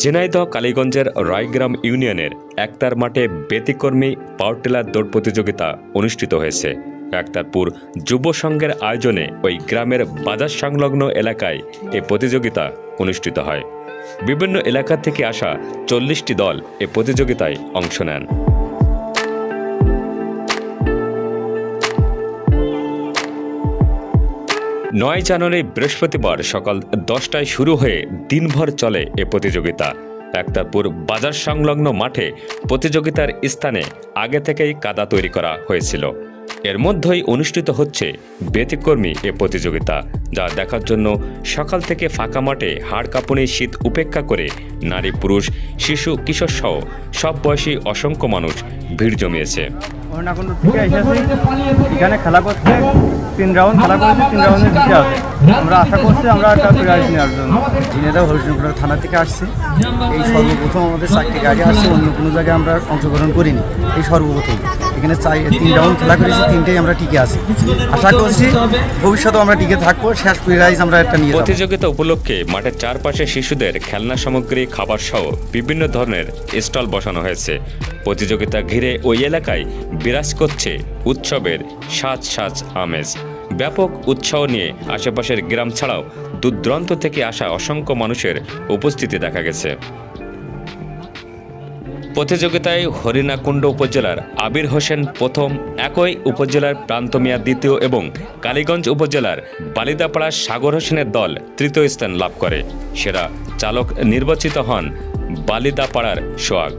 ঝিনাইদহ কালীগঞ্জের রায়গ্রাম ইউনিয়নের একতার মাঠে ব্যতিক্রমী পাওয়ার টিলার দৌড় প্রতিযোগিতা অনুষ্ঠিত হয়েছে। একতারপুর যুব সংঘের আয়োজনে ওই গ্রামের বাজার সংলগ্ন এলাকায় এই প্রতিযোগিতা অনুষ্ঠিত হয়। বিভিন্ন এলাকা থেকে আসা ৪০টি দল এ প্রতিযোগিতায় অংশ নেন। নয় জানুয়ারি বৃহস্পতিবার সকাল 10টায় শুরু হয়ে দিনভর চলে এ প্রতিযোগিতা। একতারপুর বাজার সংলগ্ন মাঠে প্রতিযোগিতার স্থানে আগে থেকেই কাদা তৈরি করা হয়েছিল। এর মধ্যেই অনুষ্ঠিত হচ্ছে ব্যতিক্রমী এ প্রতিযোগিতা, যা দেখার জন্য সকাল থেকে ফাঁকা মাঠে হাড় কাঁপুনি শীত উপেক্ষা করে নারী, পুরুষ, শিশু, কিশোর সহ সব বয়সী অসংখ্য মানুষ ভিড় জমিয়েছে। এখানে খেলা করতে 3 রাউন্ড খেলা করেছে, 3 রাউন্ডের জিতে আছে। আমরা আশা করছি আমরা একটা প্রাইজ নেওয়ার জন্য। ঝিনাইদহ হরিশঙ্কর থানা থেকে আসছে। এই সর্বপ্রথম আমাদের 4টি গাড়ি আসছে, অন্য কোনো জায়গায় আমরা অংশগ্রহণ করিনি। এই সর্বপ্রথম এখানে 3 রাউন্ড খেলা করেছি, 3টেই আমরা টিকে আছি। আশা করছি ভবিষ্যতেও আমরা টিকে থাকবো। শেষ প্রাইজ আমরা একটা নিয়ে। প্রতিযোগিতা উপলক্ষে মাঠের চারপাশে শিশুদের খেলনা সামগ্রী, খাবার সহ বিভিন্ন ধরনের স্টল বসানো হয়েছে। প্রতিযোগিতা ঘিরে ওই এলাকায় বিরাজ করছে উৎসবের সাজ আমেজ। ব্যাপক উৎসাহ নিয়ে আশেপাশের গ্রাম ছাড়াও দূর দূরান্ত থেকে আসা অসংখ্য মানুষের উপস্থিতি দেখা গেছে। প্রতিযোগিতায় হরিণাকুণ্ড উপজেলার আবির হোসেন প্রথম, একই উপজেলার প্রান্ত মিয়া দ্বিতীয় এবং কালীগঞ্জ উপজেলার বালিদাপাড়ার সাগর হোসেনের দল তৃতীয় স্থান লাভ করে। সেরা চালক নির্বাচিত হন বালিদাপাড়ার সোহাগ।